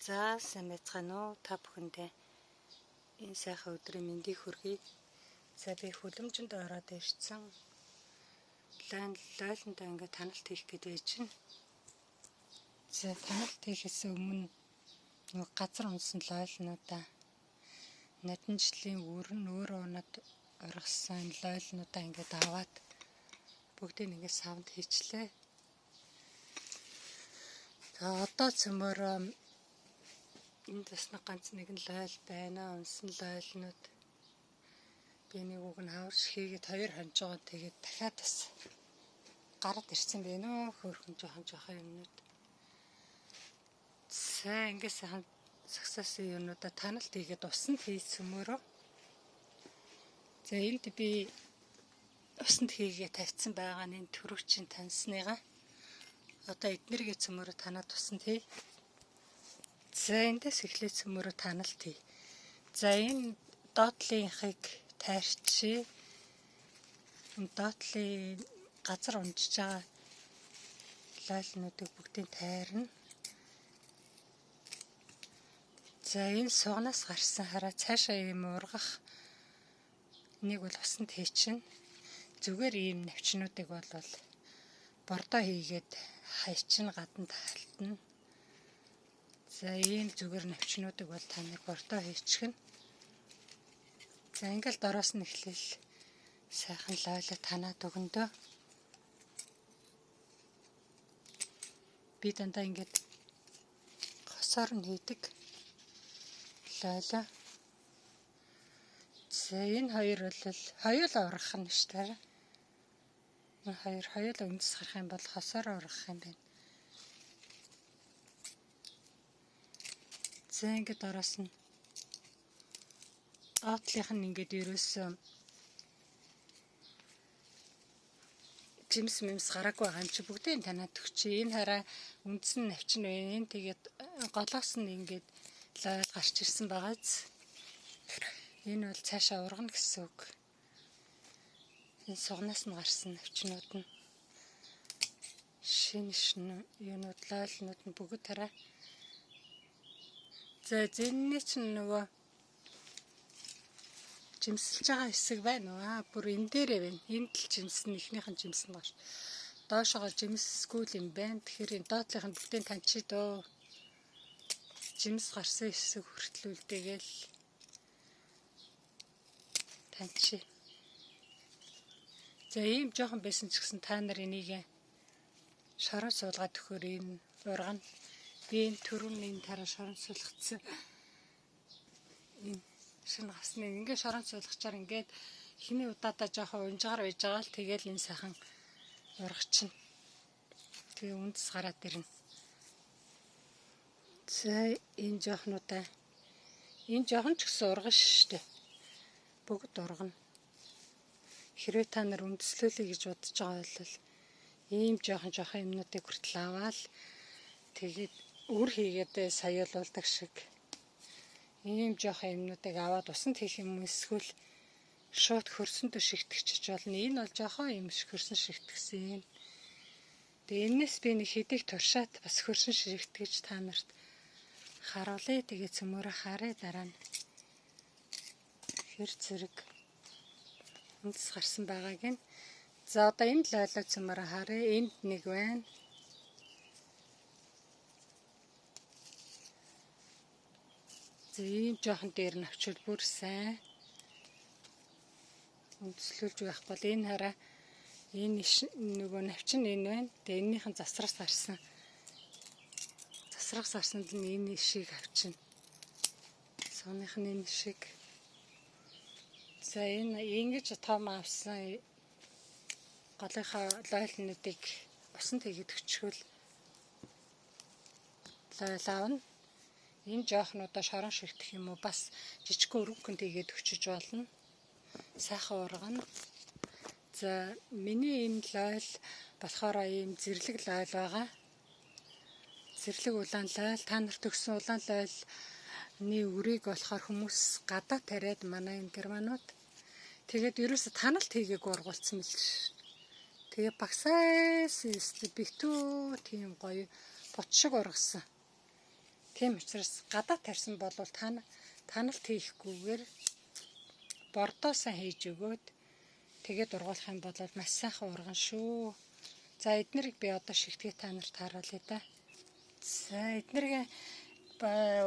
За сайн байцгаана уу та бүхэндээ энэ сайхан өдрийн мэндийг хүргэе. За би хүлэмжинд ороод ирсэн. Лайлантай ингээд таналт хийх гээд байж байна. За таналт хийхээс өмнө нэг газар унсан лайлнуудаа наданжлын өрн өөрөө унаад оргосон лайлнуудаа ингээд аваад бүгдийг ингээд савнд хийчлээ. За одоо цөмөрөө энэ тасна ганц нэгэн лайл байна. Унсан лайлнууд би нэг үг нь хаварч хийгээд хоёр хонж байгаа. Тэгээд дахиад бас гараад ирсэн байна уу хөөрхөн жоохон юмнууд. Сайн ингээд сайхан сагсаасан юмнуудаа таналт хийгээд усанд хийсмөрөө. За энд би усанд хийгээ тавьсан байгаа нь энэ төрөвчин тансныгаа. Одоо эднэргээ цөмөрөө танаад усанд хий. За эндээс эхлээд цөмөрөө таналт хий. За энэ доотлынхыг тайрчээ. Энэ доотлын газар унжиж байгаа лайлнуудыг бүгдийг тайрна. За энэ сугнаас гарсан хараа цаашаа ийм ургах нэг бол усанд хийчин. Зүгээр ийм навчнуудыг бол бордоо хийгээд хайчин гадна таалтна. За ийм зүгээр навчнуудыг бол та нэг бордоо хийчихнэ. За ингээл дороос нь эхлээл сайхан лайлаа танаад өгөндөө. Би дандаа ингээд хосоор нь хийдэг лайлаа. За энэ хоёр бол хоёулаа ургах нь шүү дээ. Энэ хоёулаа үндэс гарах юм бол хосоор ургах юм байна. За ингээд дороос нь доотлынх нь ингээд ерөөсөө жимс мэмс гараагүй байгаа юм чи бүгдийг танаад өгчээ. Энэ хараа үндсэн навчин байна. Энэ тэгээд голоос нь ингээд лайл гарч ирсэн байгааз. Энэ бол цаашаа ургана гэсэн үг. Энэ сугнаас нь гарсан навчнууд нь шинэ юунууд лайлнууд нь бүгд хараа. За зэнний чинь нөгөө жимсэлж байгаа хэсэг байна уу? Бүр энэ дээрээ байна. Энд л жимсэн ихнийх нь жимсэн багш. Доошогоо жимсэсгүй юм байна. Тэгэхээр энэ доотлынх нь бүгдийг таньчид өө. Жимс гарсан хэсэг хүртлүүлдэгээл таньчи. За ийм жоохон байсан ч гэсэн та нар энийг шорон суулгаад өгөхөр энэ ургана. Би энэ түрүүн энэ тараа шорон суулгацсан. Энэ шинэ гасны ингээд шорон суулгачаар ингээд хиний удаадаа жоохон унжгаар байж байгаа л тэгэл энэ сайхан ургачихна. Тэгээ үндэс гараад ирнэ. За энэ жоохнуудаа энэ жоохон ч гэсэн ургана штэ. Бүгд ургана. Хэрвээ та нар үндэслүүлэе гэж бодож байгаа бол ийм жоохон юмнуудыг хүртэл аваад тэгээд үр хийгээд саяулуулдаг шиг ийм жоохон юмнуудыг аваад усанд хийх юм эсвэл шууд хөрсөндөө шигтгэж болно. Энэ бол жоохон юм шиг хөрсөн шигтгсэн юм. Тэгээ энэс би нэг хэдийг туршаад бас хөрсөн шигтгэж та нарт харуулъя. Тэгээ цөмөрөө харъя дараа нь хэр зэрэг үндэс гарсан байгааг нь. За одоо энэ лайлаг цөмөрөө харъя. Энд нэг байна. За ийм жоохон дээр навчвал бүр сайн үндэслүүлж байх бол энэ хараа энэ нөгөө навчин энэ байна. Тэгээ энэнийхэн засраас гарсан. Засраас гарсанд нь энэ шиг авчина. Сууных нь энэ шиг. За энэ ингэж том авсан голынхаа лайлнуудыг усанд хийгээд өчгөл лайл аавна. Энэ жоохнуудаа шорон шигтэх юм уу бас жижигхэн өргөнт хийгээд өчөж болно. Сайхан ургана. За миний энэ лайл болохоор ийм зэрлэг лайл байгаа. Зэрлэг улаан лайл та нарт өгсөн улаан лайлны үрийг болохоор хүмүүс гадаа тариад манай энэ германууд тэгээд ерөөсө таналт хийгээг ургуулсан мэл ш. Тэгээ багсаас битүү тийм гоё бот шиг ургасан. Тийм учраас гадаа тарьсан бол таналт хийхгүйгээр бордоо сайн хийж өгөөд тэгээд ургуулах юм бол маш сайхан урган шүү. За эднэрийг би одоо шигтгээ та нарт харуулъя да. За эднэрийн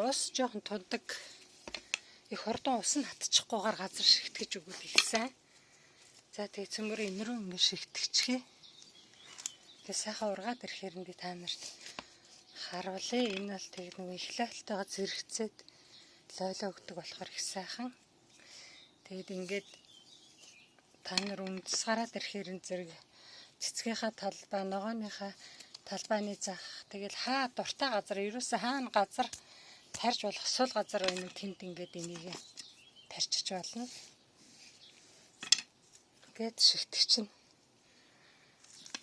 ус жоохон тундаг. Их хурдан ус нь хатчихгүйгээр газар шигтгэж өгвөл их сайн. За тэгээ цөмөр энэ рүү ингэ шигтгэчихье. Тэгээ сайхан ургаад ирэхээр би та нарт харуулъя. Энэ бол тэгээд нэг их лойлтойгоо зэрэгцээд лойлоо өгдөг болохоор их сайхан. Тэгээд ингээд та нар үндэс гараад ирэхээр зэрэг цэцгийнхаа талбай, ногооныхаа талбайны зах тэгэл хаа дуртай газар ерөөсөө хаана газар тарьж болох сул газар байна уу тэнд ингээд энийг тарьчих болно. Гэт шигтгэж чинь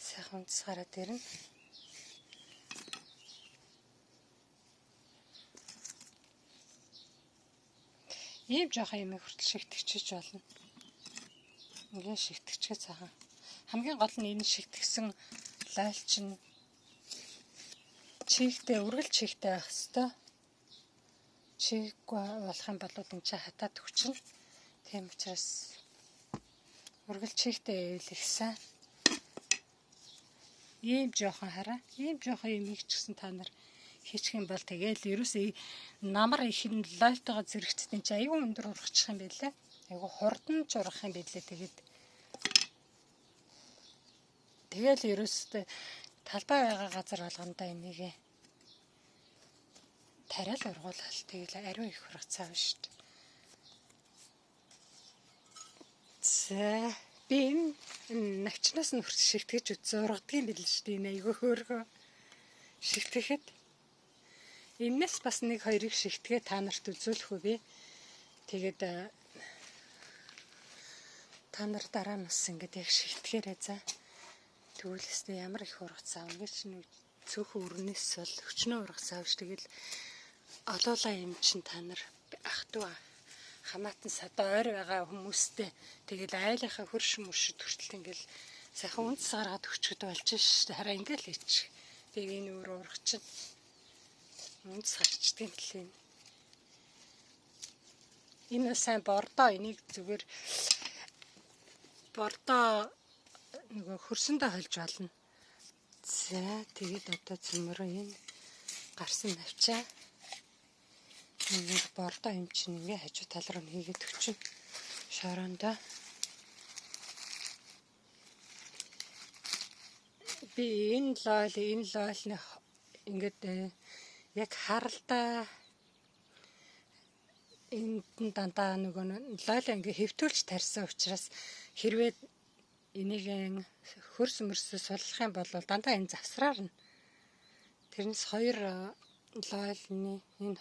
сайхан үндэс гараад ирнэ. Ийм жоохон юм хүртэл шигтгэж болно. Ингээд шигтгэжгээ цаахан. Хамгийн гол нь энэ шигтгсэн лойл чинь чигтэй үргэлж чигтэй байх хэвээр. Чиггүй болох юм бол энэ чи хатаад хүчин. Тийм учраас үргэлж чигтэй илгэсэн. Ийм жоохон хараа. Ийм жоохон юм их ч гэсэн та нар хийчих юм бол тэгээл ерөөсөө намар ихэн лойлтойгоо зэрэгцсэн чи аюу өндөр ургачих юм байлээ. Айгу хурдан ч ургах юм байлээ. Тэгэл ерөөсөө талбай байгаа газар болгондоо энийг тариал ургуулал тэгэл ариун их ургацаа байна шүү дээ. За би энэ навчнаас нь хүрч шигтгэж үтсэн ургадаг юм билээ шүү дээ. Энэ айгу хөөргөө шигтгэхэд энэс бас нэг хоёрыг шигтгээ та нарт үзүүлэх үү би. Тэгээд та нар дараа нь бас ингэж яг шигтгэхээрээ за. Тэгвэл өстэй ямар их ургацаа вэ гэж нэг цөөхөн өрнөөс бол өчнөө ургацаа биш. Тэгэл олоолаа юм чин та нар ах トゥ хамаатан садаа ойр байгаа хүмүүстэй тэгэл айлынхаа хөрш мөршөд хүртэл ингээл сайхан үндэс гаргаад өчгөд болж шээ. Хараа ингээл хийчих. Тэгээ энэ өөр ургачин үндэс гарчдгийн төлөө. Энэ сайн бордоо энийг зүгээр бордоо нөгөө хөрсөндөө холж болно. За тэгээд одоо цөмөрөө энэ гарсан навчаа нэг бордоо юм чинь ингээ хажуу тал руу хийгээд өчнө. Шороондоо би энэ лойлны ингээд яг харалдаа энд дандаа нөгөө лойлоо ингээ хэвтүүлж тарьсан учраас хэрвээ энийг хөрс мөрсөс суллах юм бол дандаа энэ завсраар нь. Тэрнээс хоёр лойлны энэ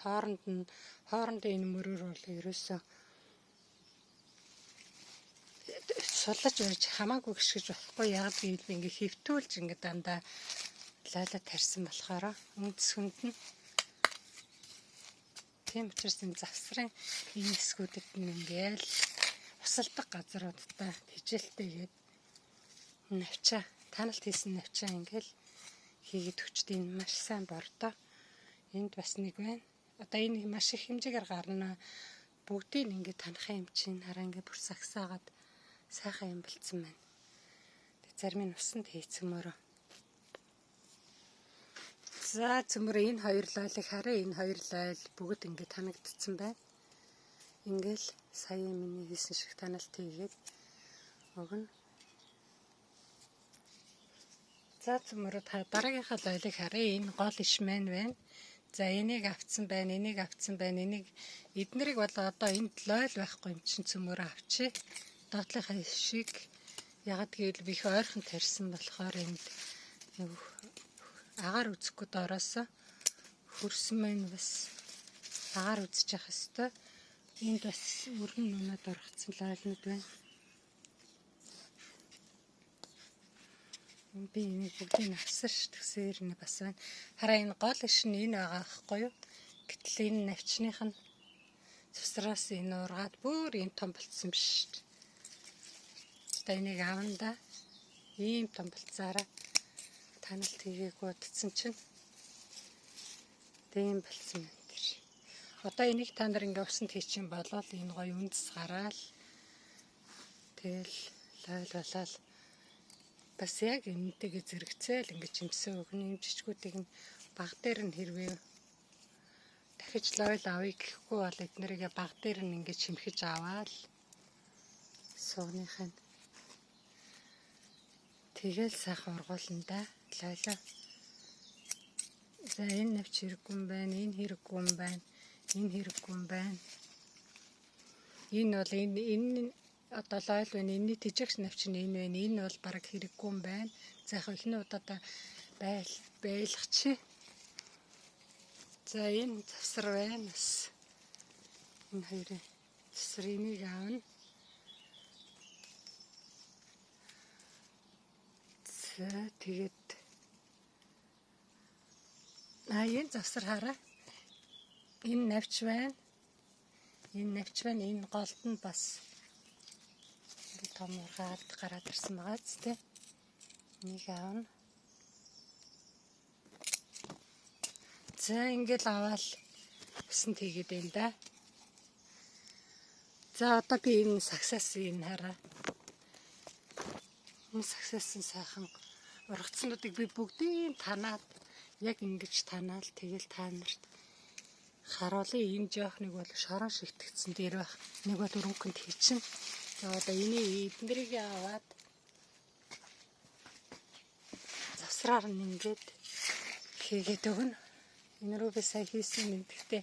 хоорондын энэ мөрөөр бол ерөөсөө суллаж байж хамаагүй гიშгэж болохгүй. Яг гэвэл би ингээ хэвтүүлж ингээ дандаа лойлоо тарьсан болохоор үндэс хүнд нь. Тийм учраас энэ завсрын энэ хэсгүүдэд нь ингээл усалдаг газруудтай тижээлтэйгээд навчаа таналт хийсэн навчаа ингээл хийгээд өчтөө энэ маш сайн бордоо. Энд бас нэг байна. Одоо энэ маш их хэмжээгээр гарна. Бүгдийг ингээд танах юм чинь хараа ингээд бүр сагсаагаад сайхан юм болцсон байна. Тэг зарим нь усанд хийцмөрөө. За цөмөр энэ хоёр лойлыг хараа. Энэ хоёр лойл бүгд ингээд танагдцсан байна. Ингээл сая миний хийсэн шиг таналт хийгээд өгнө. За цөмөр та дараагийнхаа лойлыг хараа. Энэ гол ишмэн байна. За энийг авцсан байна, энийг авцсан байна. Эднэрийг бол одоо энд лойл байхгүй юм чинь цөмөр авчи. Доотлынхаа шиг ягд гэвэл би их ойрхон тарьсан болохоор энд агаар үзэхгүй доороосоо хөрсөн маань бас агаар үзэж явах хэвээр. Энд бас өргөн нунаад оргцсан лойлнууд байна. Би энийг бүгдийг авсан ш. Тэгсээр энэ бас байна. Хараа энэ гол иш нь энэ байгаа байхгүй юу? Гэтэл энэ навчных нь цусраас энэ ургаад бүр ийм том болцсон биш ш. Одоо энийг авна да. Ийм том болцаараа таналт хийгээг удцсан чинь Тийм болсон юм тэр. Одоо энийг та нар ингээ усанд хийчих юм болол энэ гоё үндэс гараал. Тэгэл лайл болол бас яг энэтэйгээ зэрэгцээл ингээ чимсэн өгнө. Ийм жижигүүдийг нь баг дээр нь хэрвээ дахиж лайл авъя гэхгүй бол эднэрийгээ баг дээр нь ингээ чимхэж аваад суугныхын тэгэл сайхан ургуулна да. Лайлаа. За энэ навч хэрэггүй юм байна. Энэ хэрэггүй юм байна. Энэ хэрэггүй юм байна. Энэ бол энэ одоо лайл байна. Энэний тэжигч навч нь энэ байна. Энэ бол бараг хэрэггүй юм байна. За яг ихний удаадаа байлгачих. За энэ завсар байна. Энэ хоёрын завсар энийг аавна. За тэгээд энэ завсар хараа. Энэ навч байна. Энэ навч байна. Энэ голд нь бас том ургаад гараад ирсэн байгаа ч тийм. Энийг аавна. За ингээл аваад усанд хийгээд байна да. За одоо би энэ сагсаас энэ хараа. Энэ сагсаас сайхан ургацнуудыг би бүгдийг танаад яг ингэж танаал тэгэл та нарт харуулъя. Энэ жоохныг бол шорон шигтгэцэн дээр байх. Нэг бол өрөнгөнд хийчин. За одоо эднэрийг аваад завсраар нь ингээд хийгээд өгнө. Энэ рүү би сая хийсэн мэдгтээ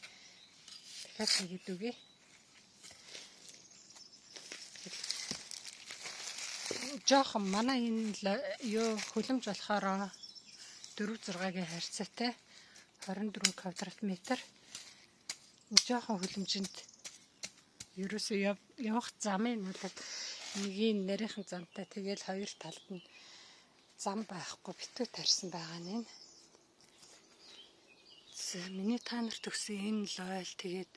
дахиад хийгээд өгье. Жохон манай энэ хөлөмж болохоор 4-6-гийн харьцаатай 24 квадрат метр. Жохон хөлөмжинд ерөөсөө явах замын бол нэгийн нарийнхан замтай тэгэл хоёр талд нь зам байхгүй битүү тарьсан байгаа нь. За миний та нарт өгсөн энэ лойл тэгээд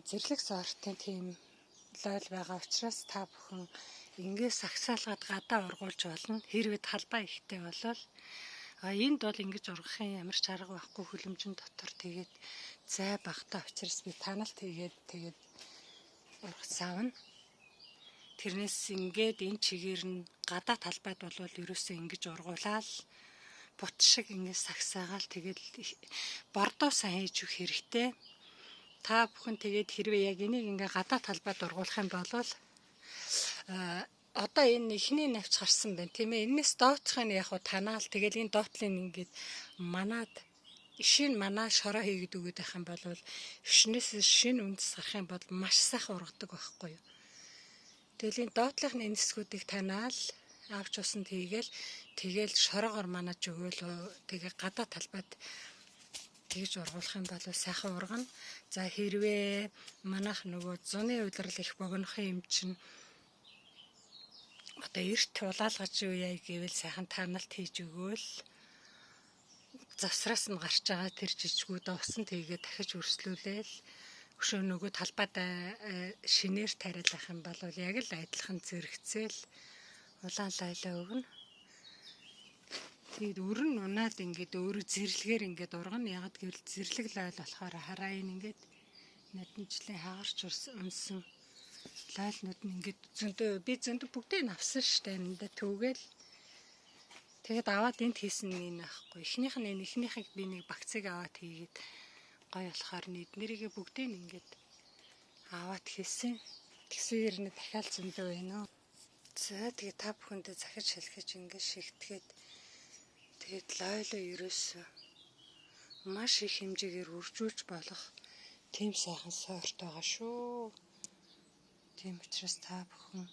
зэрлэг сортын тийм лойл байгаа учраас та бүхэн ингээс сагсаалгаад гадаа ургуулж болно. Хэрвээ талбай ихтэй болол энд бол ингэж ургахын ямар ч арга байхгүй хөлөмжин дотор тэгээд зай багтаа учраас би таналт тэгээд ургацаавна. Тэрнээс ингээд энэ чигээр нь гадаа талбайд болвол ерөөсөө ингэж ургуулаад бут шиг ингэж сагсаагаал тэгээд бордоо сайн хийж өгөх хэрэгтэй. Та бүхэн тэгээд хэрвээ яг энийг ингээ гадаа талбайд ургуулах юм бол одоо энэ ихний навч гарсан байна тийм ээ. Энэс дооцохын яг танаал тэгэл энэ доотлын ингээд манаад шин манаа шороо хийгээд өгöd байх юм бол шинээс шин үндэс гарах юм бол маш сайхан ургадаг байхгүй юу. Тэгэл энэ доотлынхны энэсгүүдийг танаал авч усанд тэгэл шороогоор манаж өгөөл тэгээ гадаа талбайд тэгж ургуулах юм бол сайхан ургана. За хэрвээ манайх нөгөө зуны удирал их богинохын юм чинь одоо эрт улаалгаж юу яа гэвэл сайхан таналт хийж өгөөл завсраас нь гарч байгаа тэр жижигүүд усан тэгээд дахиж өрслүүлээл өшөө нөгөө талбайд шинээр тариалах юм бол яг л адилхан зэрэгцээл улаан лайлаа өгнө. Тэгээд өрн унаад ингээд өөрөө зэрлэгээр ингээд ургана. Ягд гэвэл зэрлэг лайл болохоор хараа ингээд ноднжлын хагарч унсан лайлнууд нь ингээд зөндөө бүгдийг авсан штэ энэ төвгээл. Тэгээд аваад энд хийсэн нь байхгүй. Эхнийхийг би нэг багцыг аваад хийгээд гоё болохоор эднэрийгээ бүгдийг ингээд аваад хийсэн. Тэгсэн хэрнээ дахиад зөндөө байна. За тэгээд та бүхэндээ захиж хэлхэж ингээд шигтгээд тэгээд лойлоо ерөөсөө маш их хэмжээгээр үржүүлж болох тийм сайхан сорт байгаа шүү. Тийм учраас та бүхэн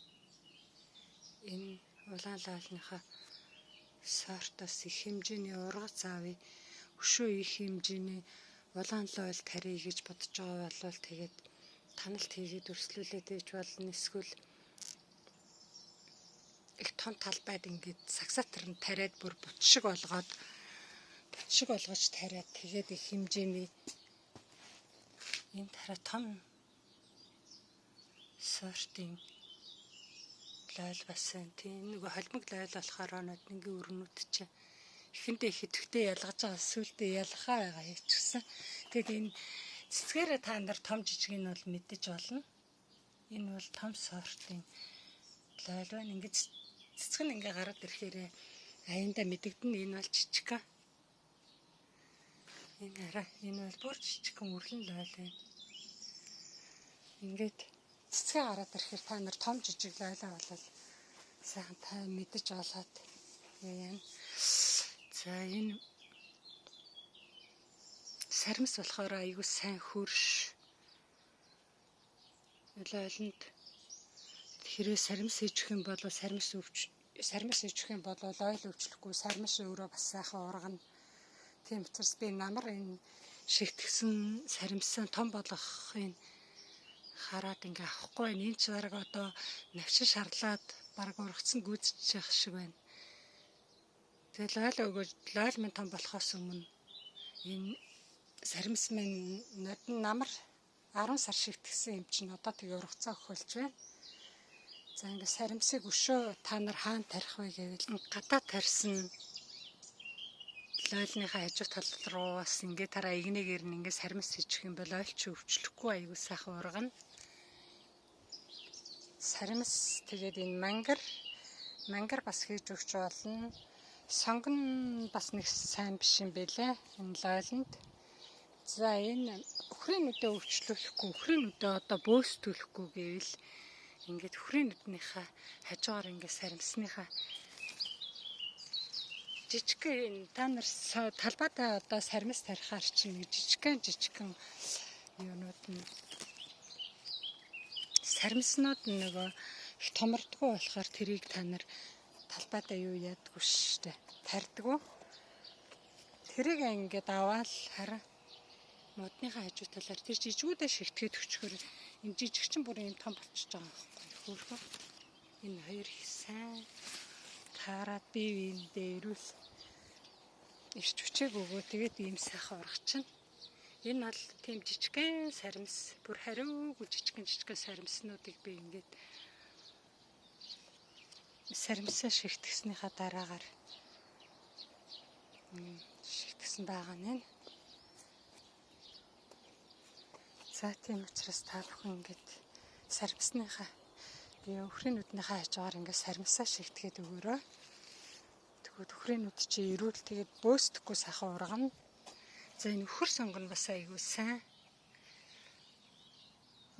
энэ улаан лойлныхаа сортоос их хэмжээний ургац аавь өшөө их хэмжээний улаан лойл тарья гэж бодож байгаа бол тэгээд таналт хийгээд өрслүүлээд ээж болно. Эсвэл их том талбайд ингээд сагсаатар нь тариад бүр бутшиг болгож тариад тэгээд их хэмжээний энэ тарай том сортын лойл басан тийм нэг холимог лойл болохоор ноднгийн өрнүүд чинь Эхэндээ ихэдхтэй ялгаж байгаа сүултээ ялгахаа байгаа хийчихсэн. Тэгэд энэ цэцгээрээ та нар том жижиг нь бол мэдэж болно. Энэ бол том сортын лойл байна. Ингээд цэцэг нь ингээ гараад ирэхээр аяндаа мэдэгдэн энэ бол жижигхэн. Энэ хараа энэ бол бүр жижигхэн үрлэн лойл байна. Ингээд цэцгээ гараад ирэхээр та нар том жижиг лойлоо болол сайхан та мэдэж олоод яа. За энэ сармис болохоор айгүй сайн хөрш. Лойлонд хэрвээ сармис хийчих юм бол сармис хийчих юм бол лойл өвчлөхгүй, сармис өөрөө бас сайхан ургана. Тийм учраас би намар энэ шигтгсэн сармисан том болгохын хараад ингээ авахгүй байна. Энэ ч дараг одоо навчин шарлаад баг ургацсан гүйцэж явах шиг байна. Тэгээ лойл минь том болохоос өмнө энэ сармис минь нодон намар 10 сар шигтгсэн юм чинь одоо тэгээ ургацаа өгөхөлж байна. За ингээ сармисыг өшөө та нар хаана тарих вэ гэвэл гадаа тарьсан лойлныхаа хажуу тал руу бас ингээ тараа игнэгээр нь ингээ сармис хийчих юм бол ойлч өвчлөхгүй аягүй сайхан ургана. Сармис тэгээд энэ мангар бас хийж өгч болно. Сонгон бас нэг сайн биш юм бэлээ энэ лойлонд. За энэ өхрийн нүдээ өвчлөхгүй, өхрийн нүдээ одоо бөөстүүлэхгүй гэвэл ингээд өхрийн нүднийхээ хажуугаар ингээд сармисныхаа жижигхэн та нар талбайдаа одоо сармис тарихаар чинь нэг жижигхэн юунууд нь сармиснууд нөгөө их томордгоо болохоор тэрийг та нар талбайдаа юу яадгүй штэ тардггүй. Тэрийг ингээд аваад хараа модныхаа хажуу талаар тэр жижигүүдээ шигтгээд өчгөр энэ жижиг чинь бүр юм том болчихж байгаа байхгүй хөөхөө. Энэ хоёр сайн таараад бие биендээ ирүүл ирч хүчээг өгөө тэгээд ийм сайхан ургач чинь. Энэ бол тийм жижигхэн сармис бүр хариугүй жижигхэн сармиснуудыг би ингээд сармисаа шигтгэснийхаа дараагаар шигтгсэн байгаа нь. За тийм учраас та бүхэн ингээд сармисныхаа би өхрийн нүднийхээ хажуугаар ингээд сармисаа шигтгээд өгөөрэй. Тэгвэл өхрийн нүд чи ирүүл тэгээд бөөсдөхгүй сайхан ургана. За энэ өхөр сонгон бас айгүй сайн.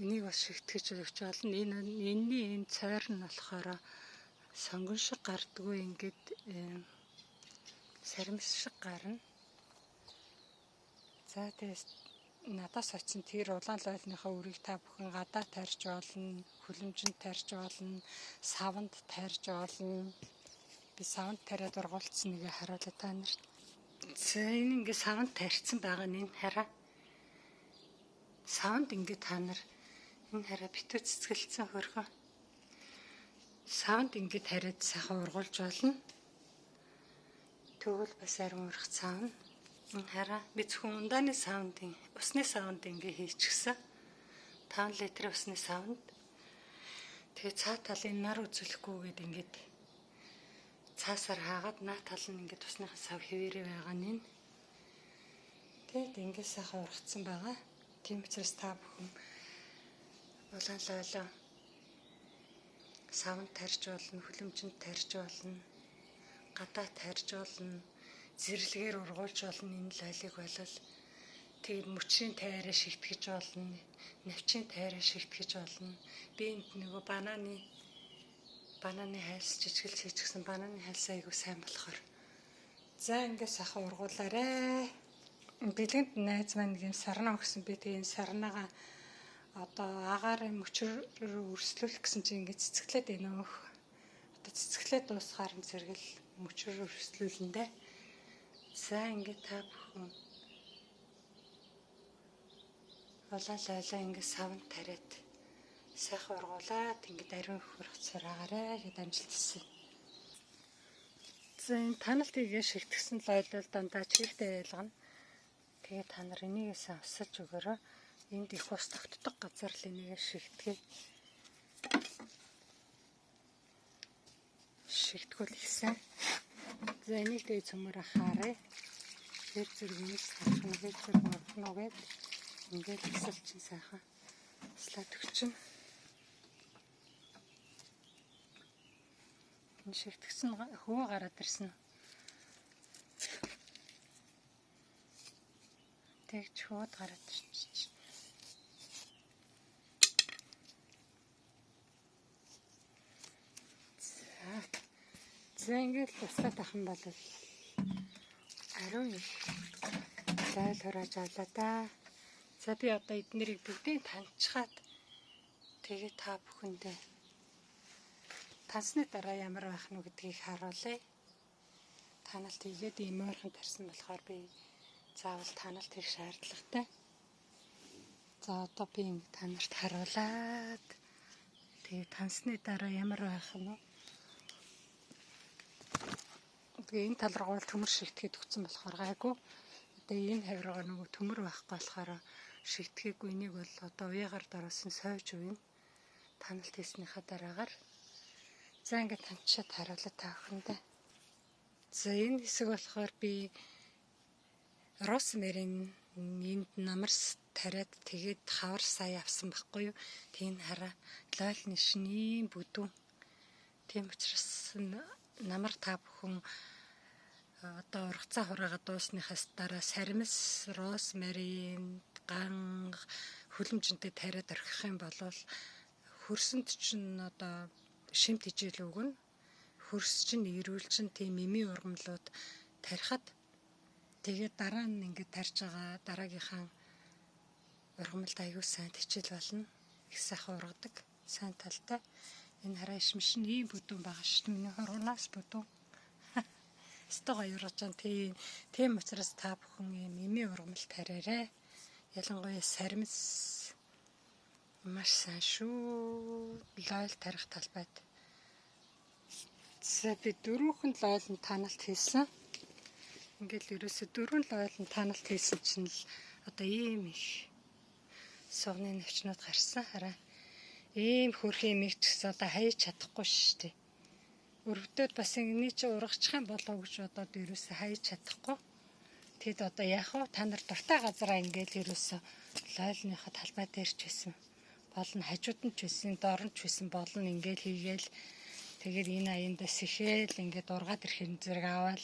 Энийг бас шигтгэж өгч болно. Энэ цойр нь болохоор сонгон шиг гардггүй ингээд сармис шиг гарна. За тэгээд надаас очсон тэр улаан лойлныхаа үрийг та бүхэн гадаа тарьж болно, хүлэмжинд тарьж болно, саванд тарьж болно. Би саванд тариад ургуулсан нэгэ харуулъя та нарт. За энэ ингээ саванд тарьсан байгаа нь энэ хараа. Саванд ингээ та нар энэ хараа битүү цэцгэлцэн хөрхөө. Саванд ингээ тариад сайхан ургуулж болно. Тэгвэл бас ариун урах цаавна. Хараа би зөвхөн ундааны саундын усны саунд ингээ хийчихсэн. 5 литрийн усны саунд. Тэгээ цаа талын нар үзүүлэхгүйгээд ингээд цаасаар хаагаад наа тал нь ингээд усныхаа сав хэвээрээ байгаа нь. Тэгээд ингээд сайхан ургацсан байгаа. Тийм учраас та бүхэн улаан лойлоо савнд тарьж болно, хүлэмжинд тарьж болно, гадаа тарьж болно. Зэрлэгээр ургуулж болно энэ лойлыг болол тэгээд мөчрийн тайраа шигтгэж болно, навчийн тайраа шигтгэж болно. Би энд нөгөө бананы хайлс жижигэл хийчихсэн бананы хайлс айгуу сайн болохоор. За ингээд сайхан ургуулаарэ. Бэлгэнд найз маань нэг юм сарнаа өгсөн. Би тэгээ энэ сарнаагаа одоо агаарын мөчрөөр өрслүүлэх гэсэн чинь ингээд цэцгэлээд байна өөх. Одоо цэцгэлээд дуусгаар нь зэрэгэл мөчрөөр өрслүүлэндээ. За ингээд та бүхэн улаан лойлоо ингээд савнд тариад сайхан ургуулад ингээд ариун хөрөх цараагаарэ гэж амжилтсан. За энэ таналт хийгээ шигтгэсэн лойл дандаа чигтэй ялгана. Тэгээ та нар энийгээс авсаж өгөөрэй. Энд их ус тогтдог газар л энийгээ шигтгээ. Шигтгүүл ихсэн. За энийг тэгээ цөмөрө харъя. Тэр зэрэгнээс харах нь тэр зэрэг орхон угээд ингээд асал чинь сайхан слаад өгчин. Энэ шигтгсэн хөвөө гараад ирсэн. Тэгж хөөд гараад ирчих. За ингээд туслаад ахын бол ариун их зайл хурааж авлаа да. За би одоо эднэрийг бүгдийг таньчихад тэгээ та бүхэндээ тансны дараа ямар байх нь гэдгийг харуулъя. Таналт хийгээд ийм ойрхон тарсан болохоор би заавал таналт хийх шаардлагатай. За одоо би танарт харуулад тэгээ тансны дараа ямар байх нь тэгээ энэ тал руу төмөр шигтгэхэд өгсөн болохоор гайгүй. Одоо энэ хавиргаа нөгөө төмөр байхгүй болохоор шигтгээггүй. Энийг бол одоо уяагаар дараасан сойж үе таналт хийснийхаа дараагаар за ингээд таньчаад харуулаад та бүхэндээ. За энэ хэсэг болохоор би розмарин энд намарс тариад тэгээд хавар сая авсан байхгүй юу. Тийг хараа лойлны шинийн бүдүүн. Тийм учраас намар та бүхэн одоо ургацаа хураагаад дуусныхаас дараа саримс, розмарин, ганг хөлөмжөнтэй тариад орхих юм бол хөрсөнд чинь одоо шимт хижээл өгнө. Хөрс чинь эрүүлчин тийм мими ургамлууд тарихад тэгээд дараа нь ингээд тарж байгаа дараагийнхаа ургамалд аягүй сайн хичээл болно. Их сайхан ургадаг. Сайн талтай. Энэ хараа ишмш нь ийм бүдүүн байгаа шүү дээ. Миний хургунаас бүдүүн. Стога юурж чам тийм учраас та бүхэн ийм мими ургамал тараарай. Ялангуяа саримс маш сайн шүү. Лойл тарих талбайд. За би дөрвөн лойлн таналт хийсэн. Ингээл ерөөсө дөрвөн лойлн таналт хийсэн чинь л одоо ийм их согны навчнууд гарсан. Хараа ийм хөрхийн мэг ч гэсэн одоо хаяж чадахгүй шүү дээ. Өрөвдөд бас ингэ чи ургачих юм болоо гэж бодоод ерөөсө хаяж чадахгүй. Тэгэд одоо яах вэ? Та нар дуртай газараа ингээл ерөөсө лойлныхаа талбай дээр ч байсан. Болно хажууд нь ч байсан, доор нь ч байсан болно ингээл хийгээл тэгээд энэ аяндаас ихээл ингээд ургаад ирэхин зэрэг аваад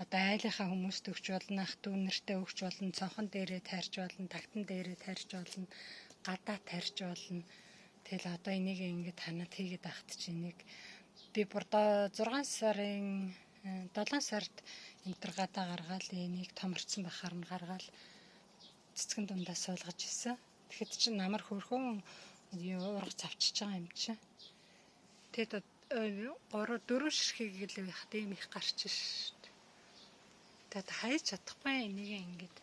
одоо айлынхаа хүмүүст өгч болно, ах дүү нэртээ өгч болно, цонхон дээрээ тарьж болно, тагтан дээрээ тарьж болно, гадаа тарьж болно. Тэгэл одоо энийг ингээд ханаад хийгээд ахт чи энийг би бүр 6 сарын 7 сард энтер гадаа гаргаал энийг томорцсон бахаар нь гаргаал цэцгэн дундаа суулгаж исэн. Тэгэхэд чи намар хөрхөн ургац авчиж байгаа юм чи. Тэгэд 3-4 ширхэг л байхад ийм их гарч шít. Тэгэд хайж чадахгүй энийг ингээд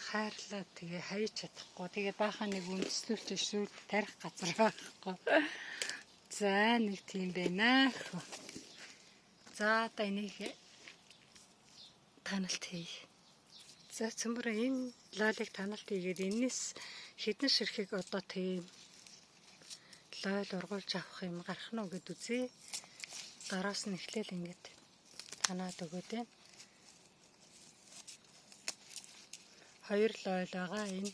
хайрлаа тэгээ хайж чадахгүй. Тэгээ баахан нэг үндэслүүлж шүүл тарих газар байхгүй. За нэг тийм байна. За одоо энийг таналт хий. За цөмбөр энэ лойлыг таналт хийгээд энэс хэдэн ширхэг одоо тийм лойл ургуулж авах юм гарах нь гэд үзье. Дараас нь эхлээл ингээд танаад өгөөд байна. 2 лойл байгаа энэ.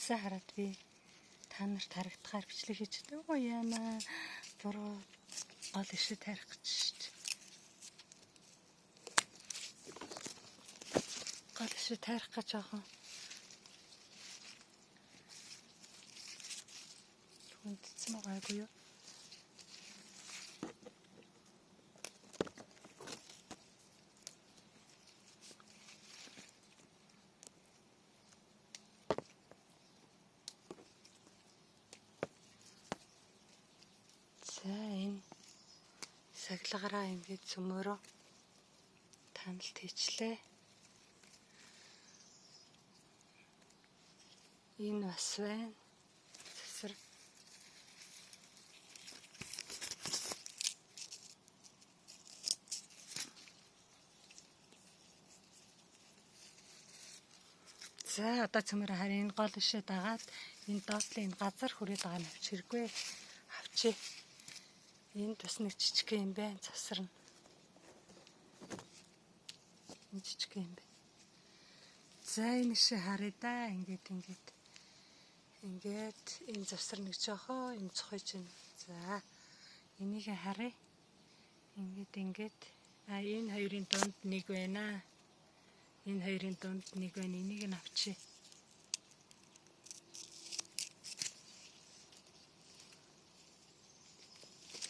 За хараад би та нарт харагдахаар бичлэг хийж байгаа. Оо яана. Буруу гол ишээ тарих гэж шүү дээ. Гол ишээ тарих гэж байгаа. Хүндсэн байгаагүй юу? За энэ саглагаараа ингээд цөмөрөө таналт хийчлээ. Энэ бас байна. Засар. За одоо цөмөрөө харин гол ишээ дагаад энэ доотлын газар хүрээд байгаа нь авч хэрэггүй. Авчи. Энд бас нэг жижиг юм байна. Засарна. Энэ жижиг юм байна. За энэ шиг харъя да. Ингээд энэ завсар нэг жоохоо юм цохиж байна. За энийг харъя. Ингээд энэ хоёрын дунд нэг байна. Энэ хоёрын дунд нэг байна. Энийг нь авчи.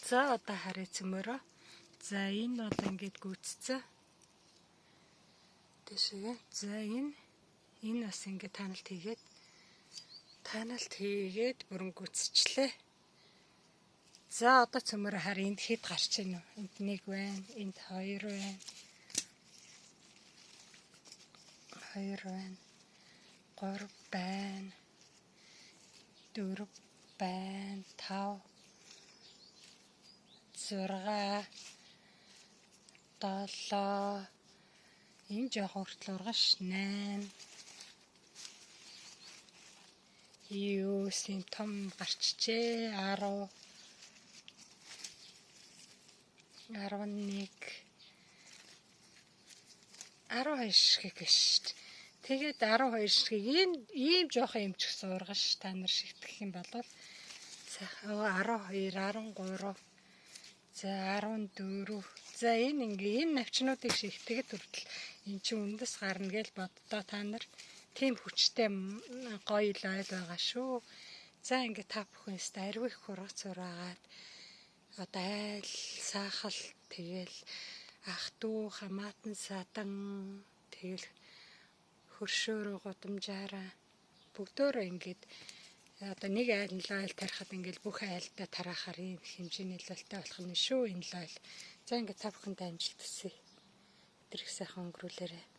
За одоо харъя цөмөрөө. За энэ бол ингээд гүйцсэн. Тэшээ. За энэ бас ингээд таналт хийгээд бүрэн гүйцэжлээ. За одоо цөмөрөө харъя энд хэд гарч ийн вэ? Энд нэг байна. Энд хоёр байна. Гурав байна. Дөрөв байна. 5 6 7 энэ жоох хүртэл ургаш 8 юм том гарчжээ 10 11 12 шиг гэж. Тэгээд 12 шиг ийм жоох юм ч гэсэн ургаш та нар шигтгэх юм бол сайхан 12 13 за 14 за энэ навчнуудыг шигтгэхэд хүртэл эн чинь үндэс гарна гэж боддоо та нар тийм хүчтэй гоё л ойл байгаа шүү. За ингээд та бүхэнс ариу их хургац ураагаад одоо айл саахал тэгэл ах トゥ хамаатан садан тэгэл хөршөөрөө гудамжаараа бүгдөө ингээд одоо нэг айл тарихад ингээд бүх айлдаа тараахаар ийм хэмжээний лалтай болох нь шүү энэ лал. За ингээд та бүхэнд амжилт хүсье. Өдрийг сайхан өнгөрүүлээрэй.